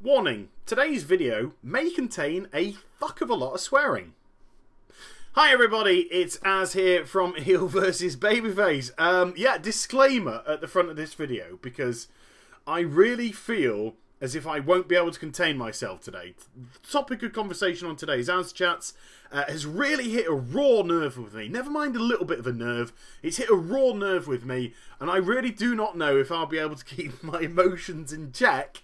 Warning, today's video may contain a fuck of a lot of swearing. Hi everybody, it's Az here from Heel vs Babyface. Yeah, disclaimer at the front of this video, because I really feel as if I won't be able to contain myself today. The topic of conversation on today's AzChats has really hit a raw nerve with me. Never mind a little bit of a nerve, it's hit a raw nerve with me, and I really do not know if I'll be able to keep my emotions in check,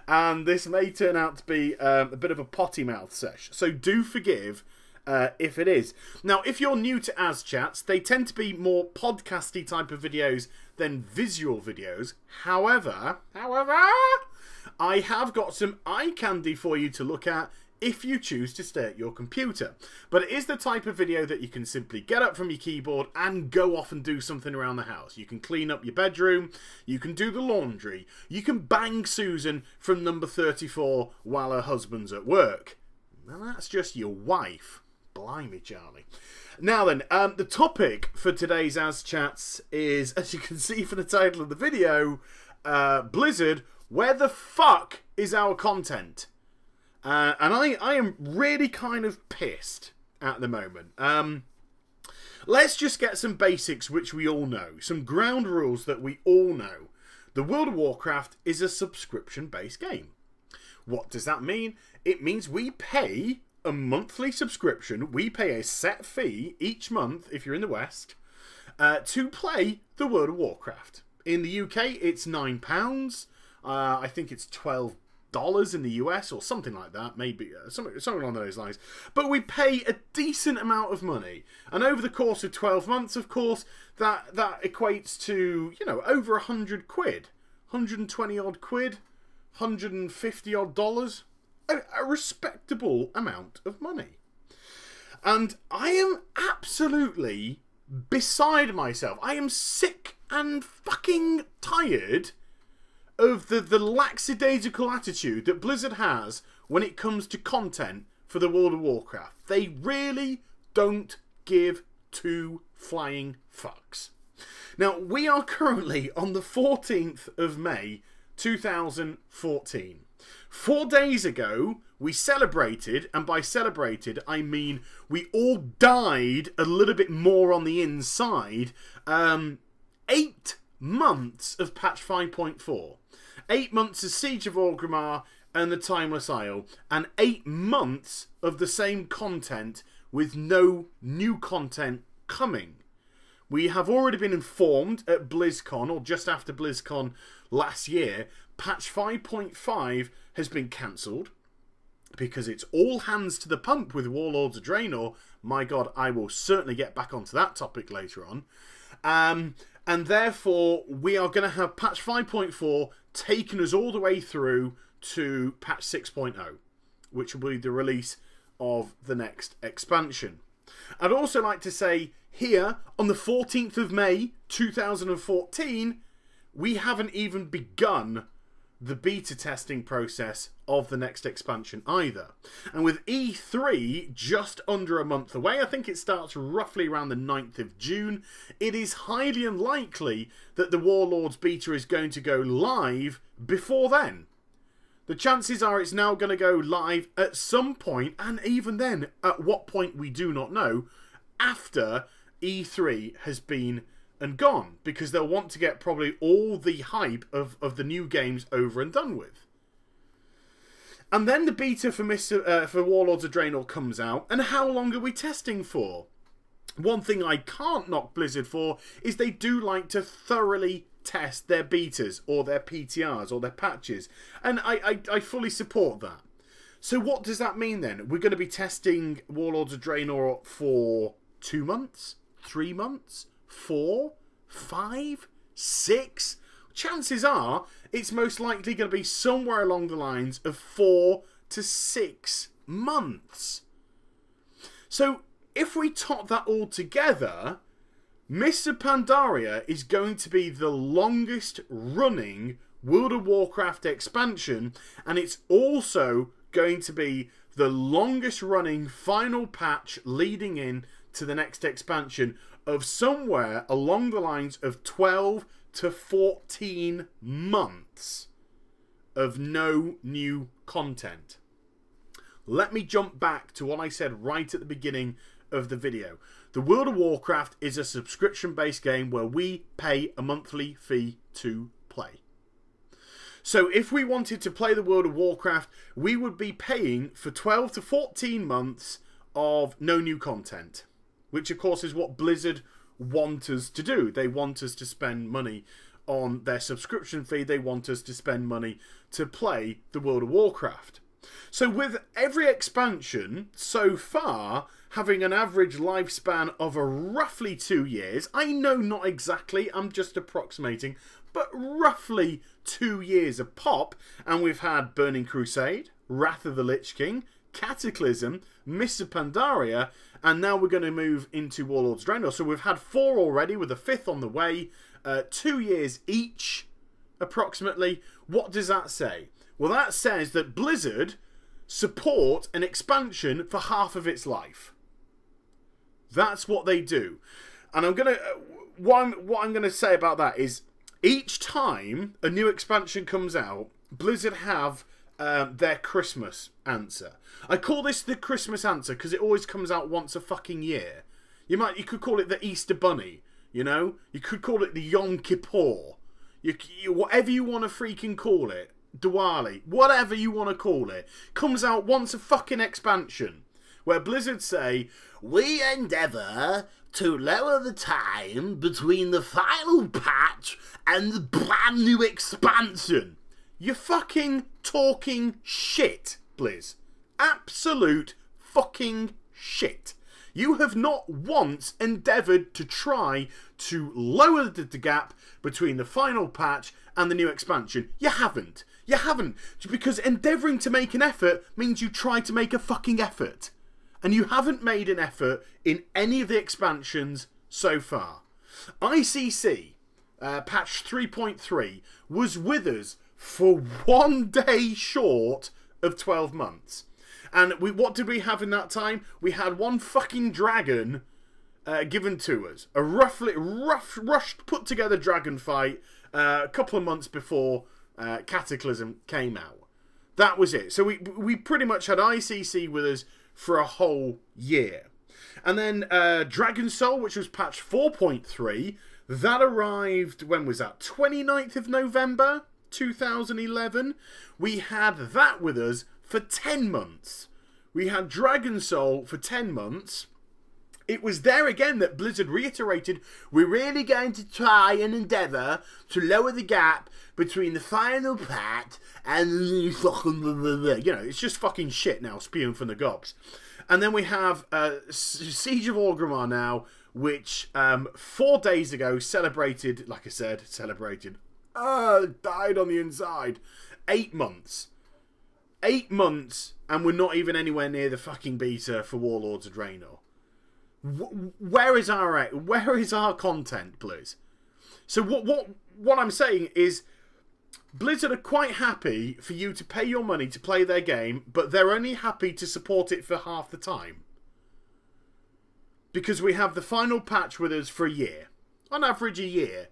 and this may turn out to be a bit of a potty mouth sesh. So do forgive if it is. Now, if you're new to AzChats, they tend to be more podcasty type of videos than visual videos. However, I have got some eye candy for you to look at if you choose to stay at your computer. But it is the type of video that you can simply get up from your keyboard and go off and do something around the house. You can clean up your bedroom, you can do the laundry, you can bang Susan from number 34 while her husband's at work. Now that's just your wife. Blimey, Charlie. Now then, the topic for today's AzChats is, as you can see from the title of the video, Blizzard, where the fuck is our content? And I am really kind of pissed at the moment. Let's just get some basics which we all know. Some ground rules that we all know. The World of Warcraft is a subscription-based game. What does that mean? It means we pay a monthly subscription. We pay a set fee each month, if you're in the West, to play the World of Warcraft. In the UK, it's £9. I think it's $12 in the US or something like that, maybe something along those lines. But we pay a decent amount of money, and over the course of 12 months, of course, that equates to, you know, over 100 quid, 120 odd quid, 150 odd dollars, a respectable amount of money. And I am absolutely beside myself. I am sick and fucking tired of the lackadaisical attitude that Blizzard has when it comes to content for the World of Warcraft. They really don't give two flying fucks. Now, we are currently on the 14th of May 2014. 4 days ago, we celebrated, and by celebrated, I mean we all died a little bit more on the inside, 8 months of patch 5.4. 8 months of Siege of Orgrimmar and the Timeless Isle, and 8 months of the same content with no new content coming. We have already been informed at BlizzCon, or just after BlizzCon last year, patch 5.5 has been cancelled because it's all hands to the pump with Warlords of Draenor. My God, I will certainly get back onto that topic later on. And therefore, we are going to have patch 5.4 taking us all the way through to patch 6.0, which will be the release of the next expansion. I'd also like to say here, on the 14th of May 2014, we haven't even begun the beta testing process of the next expansion either. And with E3 just under a month away, I think it starts roughly around the 9th of June, it is highly unlikely that the Warlords beta is going to go live before then. The chances are it's now going to go live at some point, and even then, at what point we do not know, after E3 has been and gone, because they'll want to get probably all the hype of the new games over and done with. And then the beta for Warlords of Draenor comes out, and how long are we testing for? One thing I can't knock Blizzard for is they do like to thoroughly test their betas or their PTRs or their patches, and I fully support that. So what does that mean then? We're going to be testing Warlords of Draenor for 2 months? 3 months? 4, 5, 6? Chances are it's most likely going to be somewhere along the lines of 4 to 6 months. So if we top that all together, Mr. Pandaria is going to be the longest running World of Warcraft expansion, and it's also going to be the longest running final patch leading in to the next expansion of somewhere along the lines of 12 to 14 months. of no new content. Let me jump back to what I said right at the beginning of the video. The World of Warcraft is a subscription-based game where we pay a monthly fee to play. So if we wanted to play the World of Warcraft, we would be paying for 12 to 14 months of no new content, which of course is what Blizzard want us to do. They want us to spend money on their subscription fee. They want us to spend money to play the World of Warcraft. So with every expansion so far having an average lifespan of a roughly 2 years, I know not exactly, I'm just approximating, but roughly 2 years a pop, and we've had Burning Crusade, Wrath of the Lich King, Cataclysm, Mists of Pandaria, and now we're going to move into Warlords of Draenor. So we've had 4 already, with a 5th on the way, 2 years each, approximately. What does that say? Well, that says that Blizzard support an expansion for half of its life. That's what they do. And I'm gonna what I'm gonna say about that is each time a new expansion comes out, Blizzard have their Christmas answer. I call this the Christmas answer because it always comes out once a fucking year. You could call it the Easter Bunny. You know, you could call it the Yom Kippur. Whatever you want to freaking call it. Diwali, whatever you want to call it, comes out once a fucking expansion, where Blizzard say, we endeavour to lower the time between the final patch and the brand new expansion. You're fucking talking shit, Blizz. Absolute fucking shit. You have not once endeavoured to try to lower the gap between the final patch and the new expansion. You haven't. You haven't. Because endeavouring to make an effort means you try to make a fucking effort. And you haven't made an effort in any of the expansions so far. ICC, patch 3.3, was with us for 1 day short of 12 months. And what did we have in that time? We had one fucking dragon given to us. A rushed, put together dragon fight a couple of months before Cataclysm came out. That was it. So we pretty much had ICC with us for a whole year. And then Dragon Soul, which was patch 4.3, that arrived, when was that? 29th of November 2011. We had that with us for 10 months. We had Dragon Soul for 10 months. It was there again that Blizzard reiterated, we're really going to try and endeavour to lower the gap between the final patch and the fucking... You know, it's just fucking shit now, spewing from the gobs. And then we have Siege of Orgrimmar now, which 4 days ago celebrated, like I said, died on the inside. 8 months. 8 months, and we're not even anywhere near the fucking beta for Warlords of Draenor. Where is our content, please? So what I'm saying is, Blizzard are quite happy for you to pay your money to play their game, but they're only happy to support it for half the time. Because we have the final patch with us for a year. On average a year.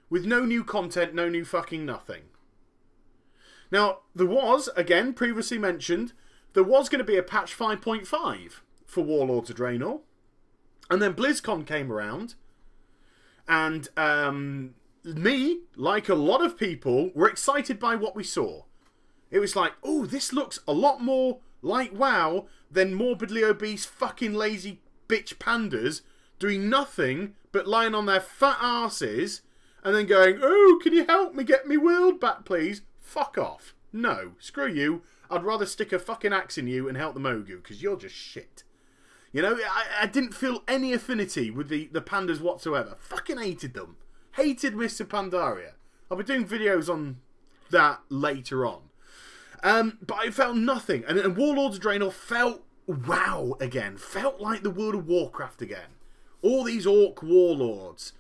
With no new content, no new fucking nothing. Now, there was, again, previously mentioned, there was going to be a patch 5.5 for Warlords of Draenor. And then BlizzCon came around. And me, like a lot of people, were excited by what we saw. It was like, oh, this looks a lot more like WoW than morbidly obese fucking lazy bitch pandas doing nothing but lying on their fat asses and then going, oh, can you help me get me world back, please? Fuck off. No, screw you. I'd rather stick a fucking axe in you and help the Mogu, because you're just shit. You know, I didn't feel any affinity with the pandas whatsoever. Fucking hated them. Hated Mr. Pandaria. I'll be doing videos on that later on. But I felt nothing. And Warlords of Draenor felt WoW again. Felt like the World of Warcraft again. All these orc warlords.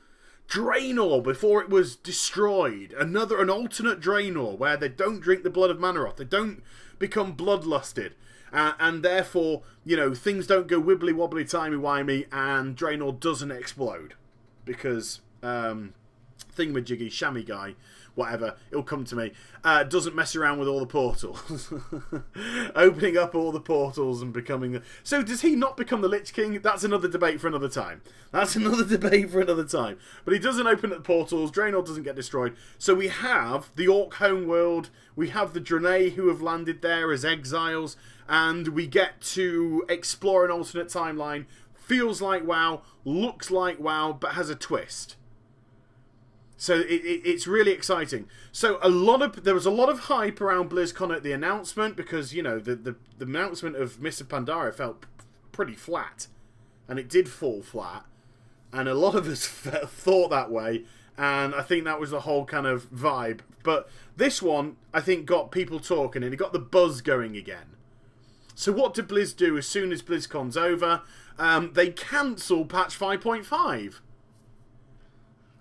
Draenor before it was destroyed. An alternate Draenor where they don't drink the blood of Manaroth. They don't become bloodlusted. And therefore, you know, things don't go wibbly wobbly timey wimey and Draenor doesn't explode. Because thingamajiggy shammy guy whatever, it'll come to me, doesn't mess around with all the portals. Opening up all the portals and becoming the... So does he not become the Lich King? That's another debate for another time. That's another debate for another time. But he doesn't open up the portals, Draenor doesn't get destroyed. So we have the Orc homeworld, we have the Draenei who have landed there as exiles, and we get to explore an alternate timeline. Feels like WoW, looks like WoW, but has a twist. So it's really exciting. So there was a lot of hype around BlizzCon at the announcement because, you know, the announcement of Mr. Pandaria felt pretty flat. And it did fall flat. And a lot of us thought that way. And I think that was the whole kind of vibe. But this one, I think, got people talking and it got the buzz going again. So what did Blizz do as soon as BlizzCon's over? They cancel patch 5.5.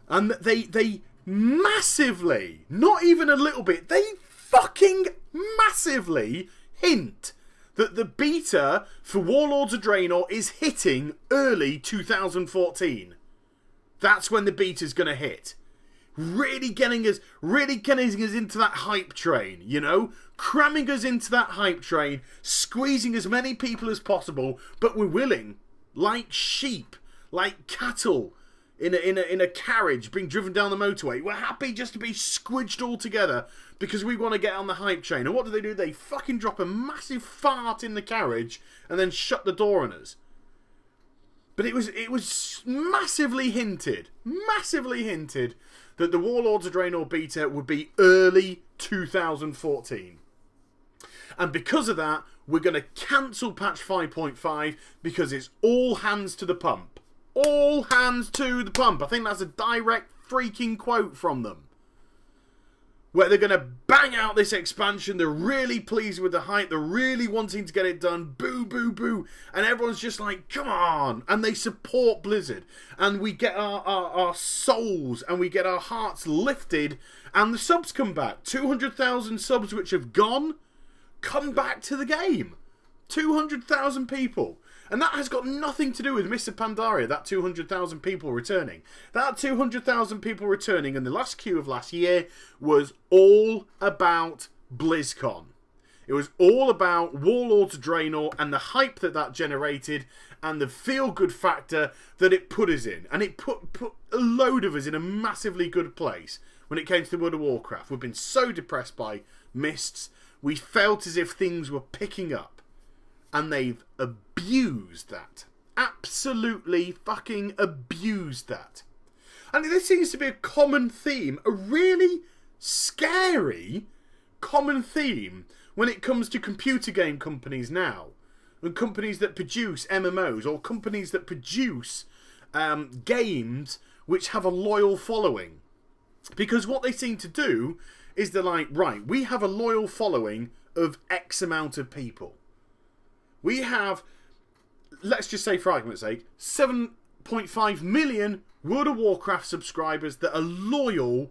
And they massively, not even a little bit, they fucking massively hint that the beta for Warlords of Draenor is hitting early 2014. That's when the beta's going to hit. Really getting us into that hype train, you know? Cramming us into that hype train, squeezing as many people as possible, but we're willing, like sheep, like cattle, in a carriage being driven down the motorway. We're happy just to be squidged all together because we want to get on the hype train. And what do? They fucking drop a massive fart in the carriage and then shut the door on us. But it was massively hinted that the Warlords of Draenor beta would be early 2014. And because of that, we're going to cancel patch 5.5 because it's all hands to the pump. All hands to the pump. I think that's a direct freaking quote from them. Where they're going to bang out this expansion. They're really pleased with the hype. They're really wanting to get it done. Boo, boo, boo. And everyone's just like, come on. And they support Blizzard. And we get our souls and we get our hearts lifted. And the subs come back. 200,000 subs which have gone, come back to the game. 200,000 people. And that has got nothing to do with Mr. Pandaria, that 200,000 people returning. That 200,000 people returning in the last queue of last year was all about BlizzCon. It was all about Warlords of Draenor and the hype that generated and the feel-good factor that it put us in. And it put a load of us in a massively good place when it came to the World of Warcraft. We've been so depressed by Mists. We felt as if things were picking up. And they've abused that. Absolutely fucking abused that. And this seems to be a common theme. A really scary common theme when it comes to computer game companies now. And companies that produce MMOs. Or companies that produce games which have a loyal following. Because what they seem to do is they're like, right, we have a loyal following of X amount of people. We have, let's just say for argument's sake, 7.5 million World of Warcraft subscribers that are loyal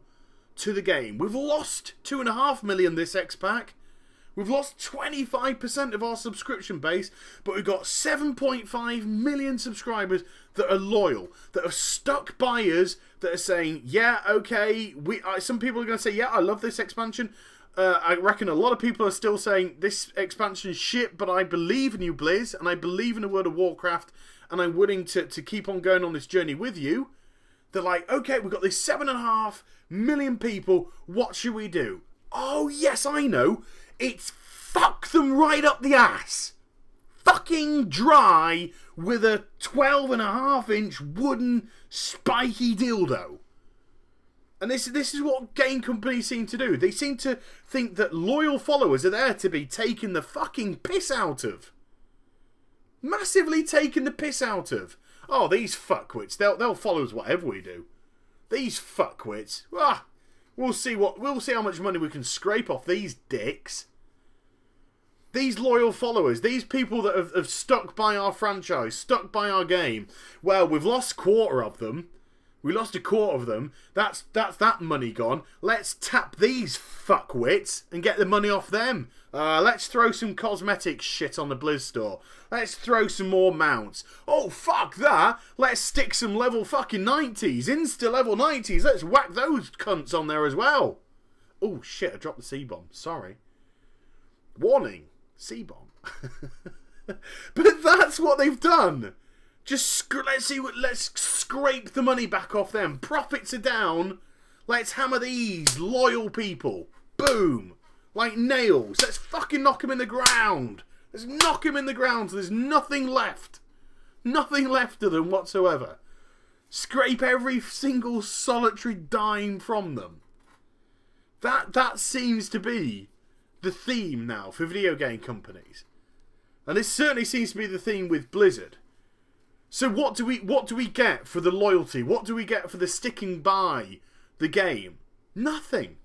to the game. We've lost 2.5 million this X-Pack. We've lost 25% of our subscription base, but we've got 7.5 million subscribers that are loyal, that are stuck by us, that are saying, yeah, okay, some people are going to say, yeah, I love this expansion. I reckon a lot of people are still saying this expansion is shit, but I believe in you, Blizz, and I believe in the World of Warcraft, and I'm willing to keep on going on this journey with you. They're like, okay, we've got this 7.5 million people, what should we do? Oh, yes, I know. It's fuck them right up the ass. Fucking dry with a 12.5-inch wooden spiky dildo. And this is what game companies seem to do. They seem to think that loyal followers are there to be taken the fucking piss out of. Massively taken the piss out of. Oh, these fuckwits. They'll follow us whatever we do. These fuckwits. We'll see how much money we can scrape off these dicks. These loyal followers, these people that have stuck by our franchise, stuck by our game. Well, we've lost a quarter of them. We lost a quarter of them. That's that money gone. Let's tap these fuckwits and get the money off them. Let's throw some cosmetic shit on the Blizz store. Let's throw some more mounts. Oh, fuck that. Let's stick some level fucking 90s. Insta level 90s. Let's whack those cunts on there as well. Oh shit, I dropped the C-bomb. Sorry. Warning. C-bomb. But that's what they've done. Just let's scrape the money back off them. Profits are down. Let's hammer these loyal people. Boom. Like nails. Let's fucking knock them in the ground. Let's knock them in the ground so there's nothing left. Nothing left of them whatsoever. Scrape every single solitary dime from them. That seems to be the theme now for video game companies. And this certainly seems to be the theme with Blizzard. So what do we get for the loyalty? What do we get for the sticking by the game? Nothing.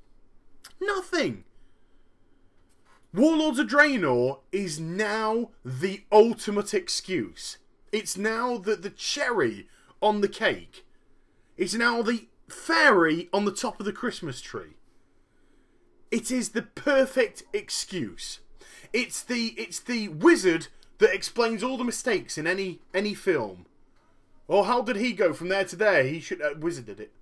Nothing. Warlords of Draenor is now the ultimate excuse. It's now the cherry on the cake. It's now the fairy on the top of the Christmas tree. It is the perfect excuse. It's the wizard that explains all the mistakes in any film. Or how did he go from there to there? He should wizard did it.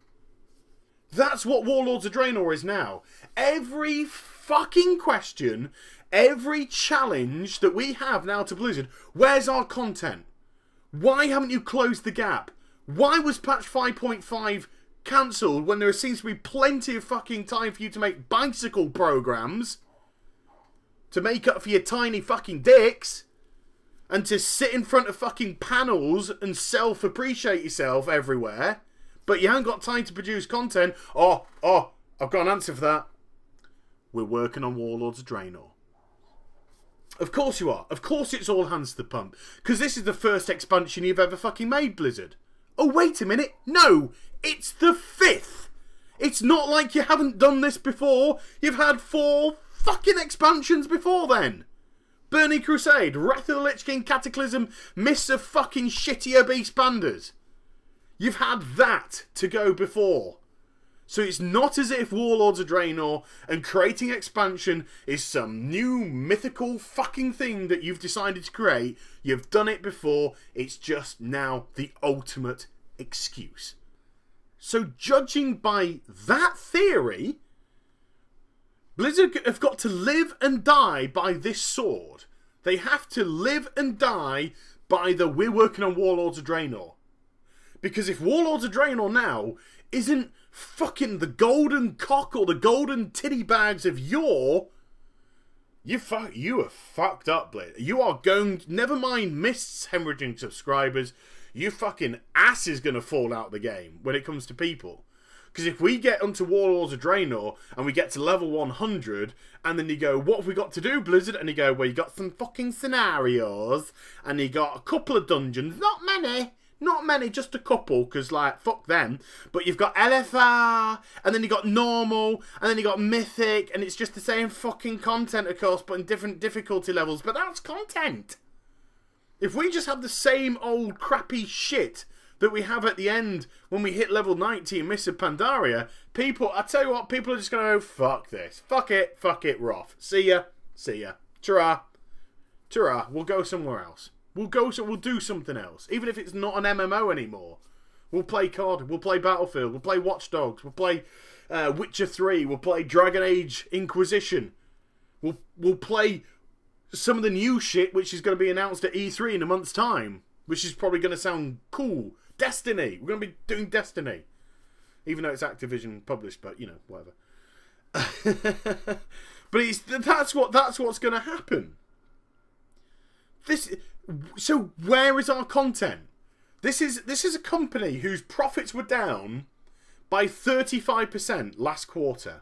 That's what Warlords of Draenor is now. Every fucking question, every challenge that we have now to Blizzard, where's our content? Why haven't you closed the gap? Why was patch 5.5 cancelled when there seems to be plenty of fucking time for you to make bicycle programs to make up for your tiny fucking dicks and to sit in front of fucking panels and self-appreciate yourself everywhere, but you haven't got time to produce content? Oh, I've got an answer for that. We're working on Warlords of Draenor. Of course you are. Of course it's all hands to the pump. Because this is the first expansion you've ever fucking made, Blizzard. Oh, wait a minute. No, it's the 5th. It's not like you haven't done this before. You've had 4 fucking expansions before then. Burning Crusade, Wrath of the Lich King, Cataclysm, Mists of fucking shittier Beast Banders. You've had that to go before. So it's not as if Warlords of Draenor and creating expansion is some new mythical fucking thing that you've decided to create. You've done it before. It's just now the ultimate excuse. So judging by that theory, Blizzard have got to live and die by this sword. They have to live and die by the we're working on Warlords of Draenor. Because if Warlords of Draenor now isn't fucking the golden cock or the golden titty bags of yore, you are fucked up, Blade. You are going, never mind Mists hemorrhaging subscribers, your fucking ass is going to fall out the game when it comes to people. Because if we get onto Warlords of Draenor and we get to level 100 and then you go, what have we got to do, Blizzard? And you go, well, you got some fucking scenarios and you got a couple of dungeons, not many, just a couple, because, like, fuck them. But you've got LFR, and then you got normal, and then you got mythic, and it's just the same fucking content, of course, but in different difficulty levels. But that's content. If we just have the same old crappy shit that we have at the end when we hit level 90 in Mists of Pandaria, people, I tell you what, people are just going to go, fuck this. Fuck it, Roth. See ya. Ta-ra. We'll go somewhere else. We'll do something else. Even if it's not an MMO anymore. We'll play COD. We'll play Battlefield. We'll play Watch Dogs. We'll play Witcher 3. We'll play Dragon Age Inquisition. We'll play some of the new shit which is going to be announced at E3 in a month's time. Which is probably going to sound cool. Destiny. We're going to be doing Destiny. Even though it's Activision published, but, you know, whatever. But that's what's going to happen. So where is our content? This is a company whose profits were down by 35% last quarter.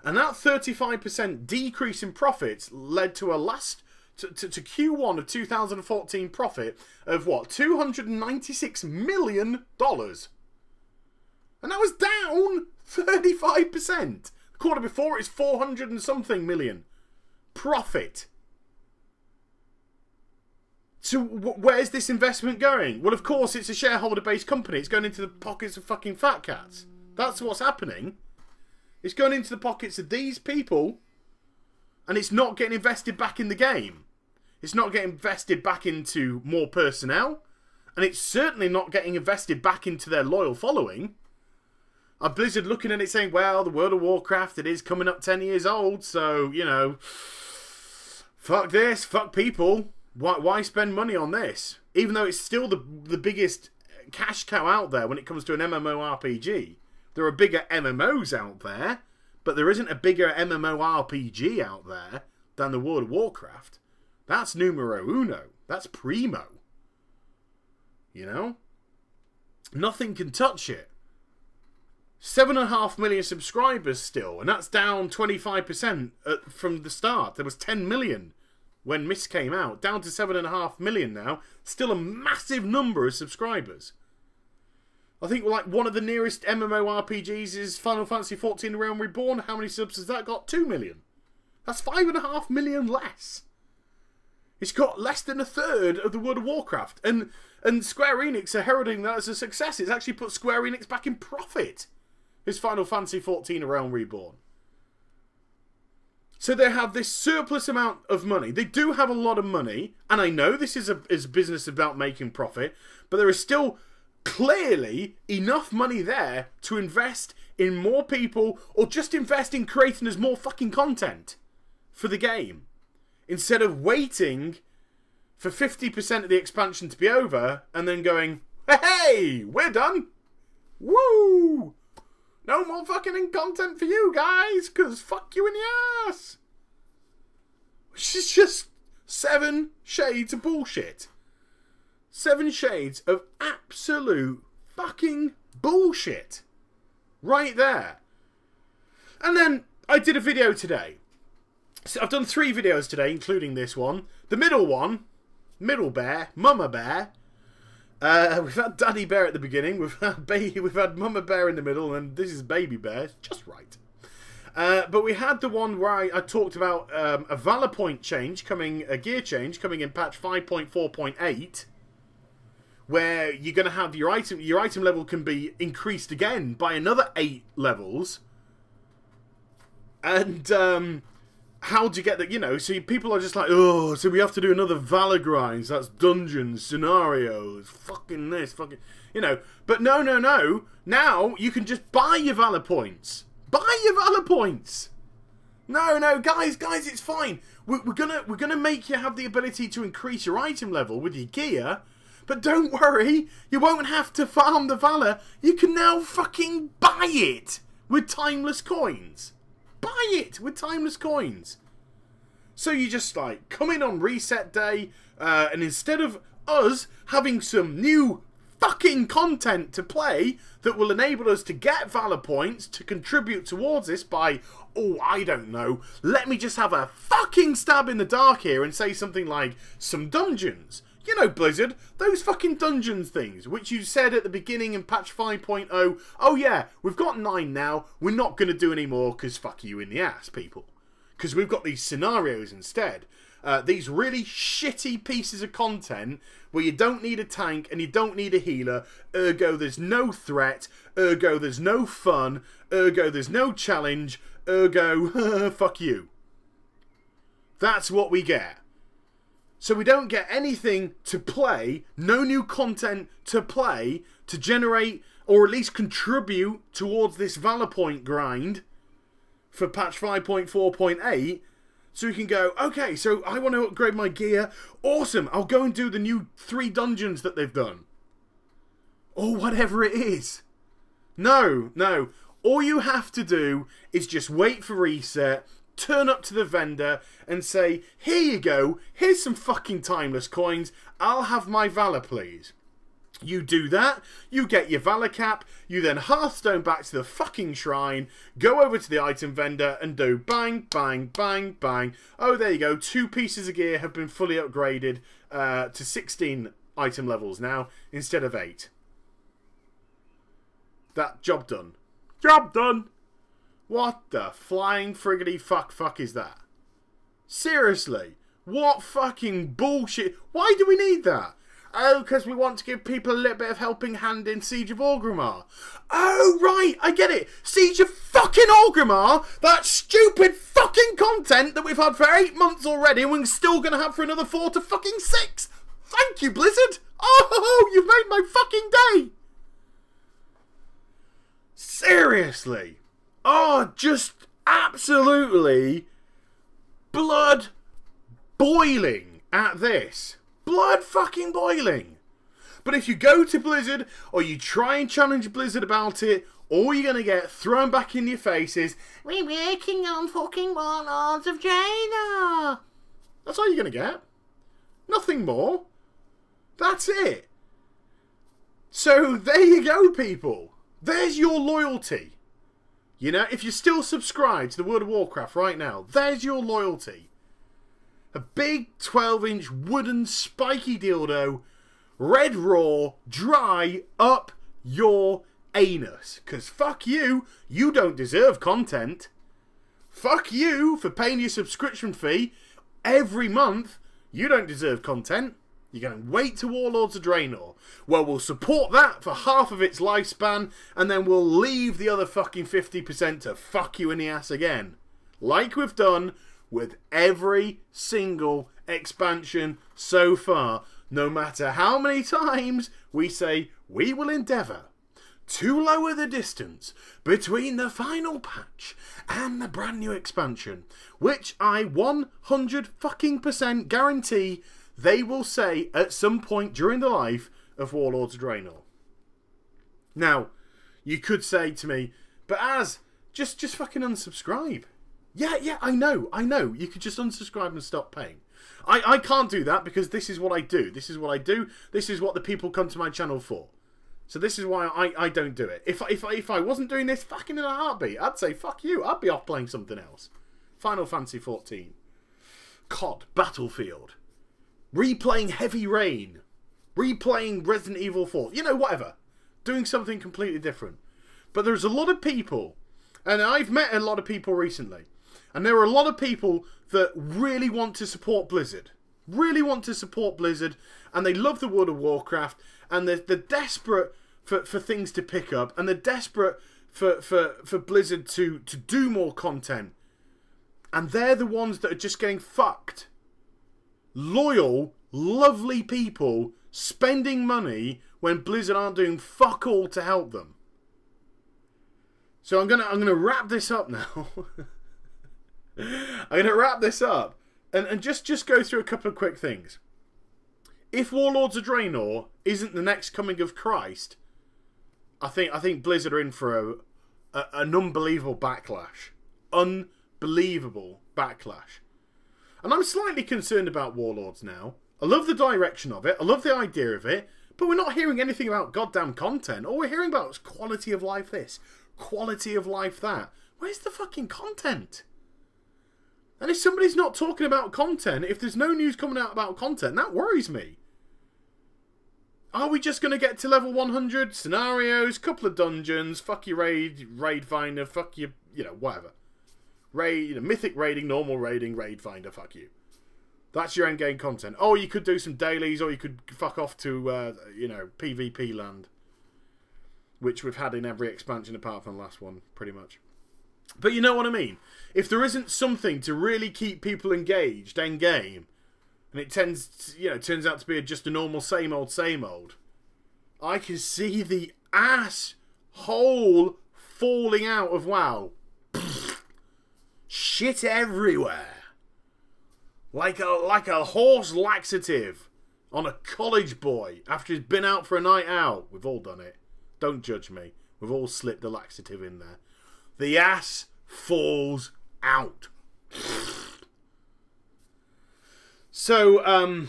And that 35% decrease in profits led to to Q1 of 2014 profit of what? $296 million. And that was down 35%. The quarter before it's 400 and something million profit. So where's this investment going? Well, of course, it's a shareholder-based company. It's going into the pockets of fucking fat cats. That's what's happening. It's going into the pockets of these people, and it's not getting invested back in the game. It's not getting invested back into more personnel, and it's certainly not getting invested back into their loyal following. Blizzard looking at it saying, well, the World of Warcraft, it is coming up 10 years old, so, you know, fuck this, fuck people. Why spend money on this? Even though it's still the biggest cash cow out there when it comes to an MMORPG. There are bigger MMOs out there, but there isn't a bigger MMORPG out there than the World of Warcraft. That's numero uno. That's primo. You know? Nothing can touch it. 7.5 million subscribers still, and that's down 25% from the start. There was 10 million when Mist came out, down to 7.5 million now. Still a massive number of subscribers. I think like one of the nearest MMORPGs is Final Fantasy XIV Realm Reborn. How many subs has that got? 2 million. That's 5.5 million less. It's got less than a third of the World of Warcraft. And Square Enix are heralding that as a success. It's actually put Square Enix back in profit. It's Final Fantasy XIV Realm Reborn. So they have this surplus amount of money. They do have a lot of money. And I know this is a business about making profit. But there is still clearly enough money there to invest in more people. Or just invest in creating as more fucking content for the game. Instead of waiting for 50% of the expansion to be over and then going, hey, we're done. Woo! No more fucking content for you guys, because fuck you in the ass. Which is just 7 shades of bullshit. 7 shades of absolute fucking bullshit. Right there. And then I did a video today. So I've done 3 videos today, including this one. The middle one, Middle Bear, Mama Bear. We've had Daddy Bear at the beginning. We've had Mama Bear in the middle, and this is Baby Bear. It's just right. But we had the one where I talked about a Valor Point change coming, a gear change coming in patch 5.4.8, where you're going to have your item level can be increased again by another 8 levels, and how do you get that? You know, so people are just like, oh, so we have to do another Valor grinds. That's dungeons, scenarios, fucking this, fucking, you know. But no. Now you can just buy your Valor points. Buy your Valor points. No, guys, it's fine. We're gonna make you have the ability to increase your item level with your gear. But don't worry, you won't have to farm the Valor. You can now fucking buy it with timeless coins. Buy it with timeless coins. So you just like come in on reset day, and instead of us having some new fucking content to play that will enable us to get Valor points to contribute towards this by, oh, I don't know, let me just have a fucking stab in the dark here and say something like some dungeons. You know, Blizzard, those fucking dungeons things, which you said at the beginning in patch 5.0, oh yeah, we've got 9 now, we're not going to do any more because fuck you in the ass, people. Because we've got these scenarios instead. These really shitty pieces of content where you don't need a tank and you don't need a healer, ergo there's no threat, ergo there's no fun, ergo there's no challenge, ergo, fuck you. That's what we get. So we don't get anything to play, no new content to play, to generate or at least contribute towards this Valor Point grind for patch 5.4.8. So we can go, okay, so I want to upgrade my gear. Awesome, I'll go and do the new 3 dungeons that they've done. Or whatever it is. No. All you have to do is just wait for reset, turn up to the vendor and say, here you go, here's some fucking timeless coins, I'll have my Valor please. You do that, you get your Valor cap, you then Hearthstone back to the fucking shrine, go over to the item vendor and do bang, bang, bang, bang. Oh, there you go, 2 pieces of gear have been fully upgraded to 16 item levels now instead of 8. That job done. Job done! What the flying friggity fuck is that? Seriously, what fucking bullshit? Why do we need that? Oh, because we want to give people a little bit of helping hand in Siege of Orgrimmar. Oh, right, I get it. Siege of fucking Orgrimmar, that stupid fucking content that we've had for 8 months already and we're still going to have for another 4 to fucking 6. Thank you, Blizzard. Oh, you've made my fucking day. Seriously. Oh, just absolutely blood boiling at this. Blood fucking boiling. But if you go to Blizzard or you try and challenge Blizzard about it, all you're going to get thrown back in your face is, we're working on fucking Warlords of Draenor. That's all you're going to get. Nothing more. That's it. So there you go, people. There's your loyalty. You know, if you're still subscribed to the World of Warcraft right now, there's your loyalty. A big 12-inch wooden spiky dildo, red raw, dry up your anus. Because fuck you, you don't deserve content. Fuck you for paying your subscription fee every month. You don't deserve content. You're going to wait to Warlords of Draenor. Well, we'll support that for half of its lifespan, and then we'll leave the other fucking 50% to fuck you in the ass again. Like we've done with every single expansion so far, no matter how many times we say we will endeavour to lower the distance between the final patch and the brand new expansion, which I 100% guarantee they will say at some point during the life of Warlords of Draenor. Now, you could say to me, but just fucking unsubscribe. Yeah, I know. You could just unsubscribe and stop paying. I can't do that because this is what I do. This is what I do. This is what the people come to my channel for. So this is why I don't do it. If I wasn't doing this fucking in a heartbeat, I'd say fuck you. I'd be off playing something else. Final Fantasy 14. COD Battlefield. Replaying Heavy Rain. Replaying Resident Evil 4. You know, whatever. Doing something completely different. But there's a lot of people, and I've met a lot of people recently, and there are a lot of people that really want to support Blizzard. Really want to support Blizzard, and they love the World of Warcraft, and they're desperate for things to pick up, and they're desperate for Blizzard to do more content. And they're the ones that are just getting fucked. Loyal, lovely people spending money when Blizzard aren't doing fuck all to help them. So I'm gonna wrap this up now. I'm gonna wrap this up and just go through a couple of quick things. If Warlords of Draenor isn't the next coming of Christ, I think Blizzard are in for an unbelievable backlash. Unbelievable backlash. And I'm slightly concerned about Warlords now. I love the direction of it. I love the idea of it. But we're not hearing anything about goddamn content. All we're hearing about is quality of life this, quality of life that. Where's the fucking content? And if somebody's not talking about content, if there's no news coming out about content, that worries me. Are we just going to get to level 100? Scenarios, couple of dungeons, fuck your raid finder, fuck your, whatever. Raid, mythic raiding, normal raiding, raid finder, fuck you. That's your endgame content. Oh, you could do some dailies, or you could fuck off to, PvP land. Which we've had in every expansion apart from the last one, pretty much. But you know what I mean? If there isn't something to really keep people engaged endgame, and it turns out to be just a normal same old, I can see the asshole falling out of WoW. Shit everywhere. Like a horse laxative on a college boy after he's been out for a night out. We've all done it. Don't judge me. We've all slipped a laxative in there. The ass falls out. So,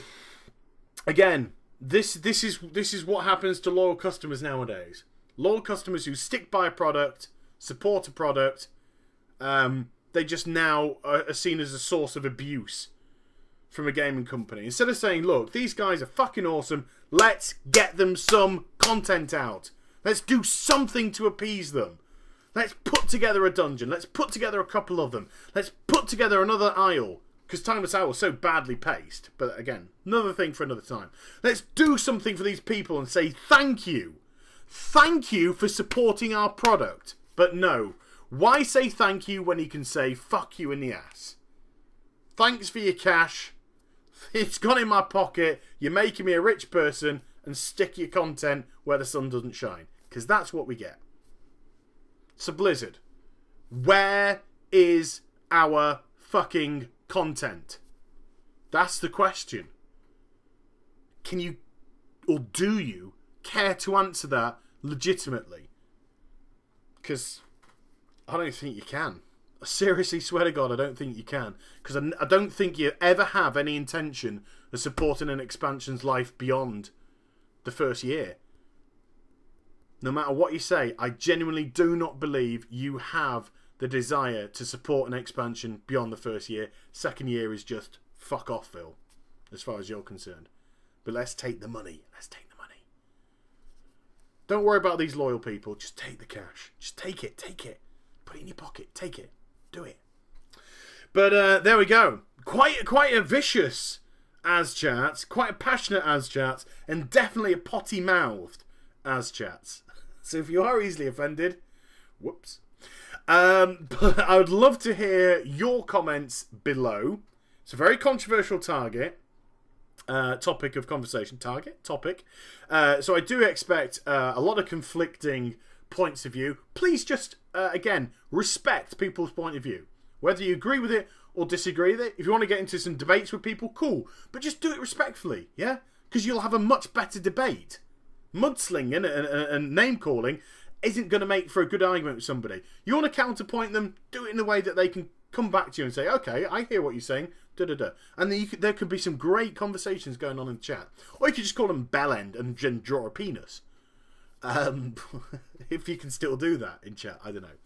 again, this is what happens to loyal customers nowadays. Loyal customers who stick by a product, support a product, they just now are seen as a source of abuse from a gaming company. Instead of saying, look, these guys are fucking awesome, let's get them some content out. Let's do something to appease them. Let's put together a dungeon. Let's put together a couple of them. Let's put together another isle. Because Timeless Isle was so badly paced. But again, another thing for another time. Let's do something for these people and say thank you. Thank you for supporting our product. But no. Why say thank you when you can say fuck you in the ass? Thanks for your cash. It's gone in my pocket. You're making me a rich person. And stick your content where the sun doesn't shine. Because that's what we get. So Blizzard, where is our fucking content? That's the question. Can you, or do you, care to answer that legitimately? Because I don't think you can. I seriously swear to God, I don't think you can. Because I don't think you ever have any intention of supporting an expansion's life beyond the first year. No matter what you say, I genuinely do not believe you have the desire to support an expansion beyond the first year. Second year is just fuck off, Phil, as far as you're concerned. But let's take the money. Let's take the money. Don't worry about these loyal people. Just take the cash. Just take it. Take it. Put it in your pocket. Take it. Do it. But there we go. Quite a vicious AzChats. Quite a passionate AzChats. And definitely a potty-mouthed AzChats. So if you are easily offended, whoops. But I would love to hear your comments below. It's a very controversial topic of conversation. Topic. So I do expect a lot of conflicting points of view. Please just, again, respect people's point of view. Whether you agree with it or disagree with it. If you want to get into some debates with people, cool. But just do it respectfully, yeah? Because you'll have a much better debate. Mudslinging and name-calling isn't going to make for a good argument with somebody. You want to counterpoint them, do it in a way that they can come back to you and say, okay, I hear what you're saying, da-da-da. And then there could be some great conversations going on in the chat. Or you could just call them bellend and draw a penis. If you can still do that in chat, I don't know.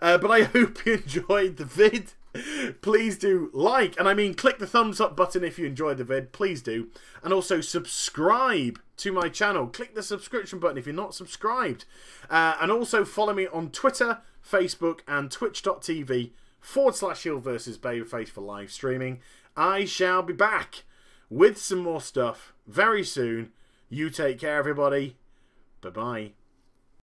But I hope you enjoyed the vid. Please do like, and I mean click the thumbs up button if you enjoyed the vid, please do. And also subscribe to my channel. Click the subscription button if you're not subscribed. And also follow me on Twitter, Facebook and twitch.tv/Hill versus Babyface for live streaming. I shall be back with some more stuff very soon. You take care, everybody. Bye-bye.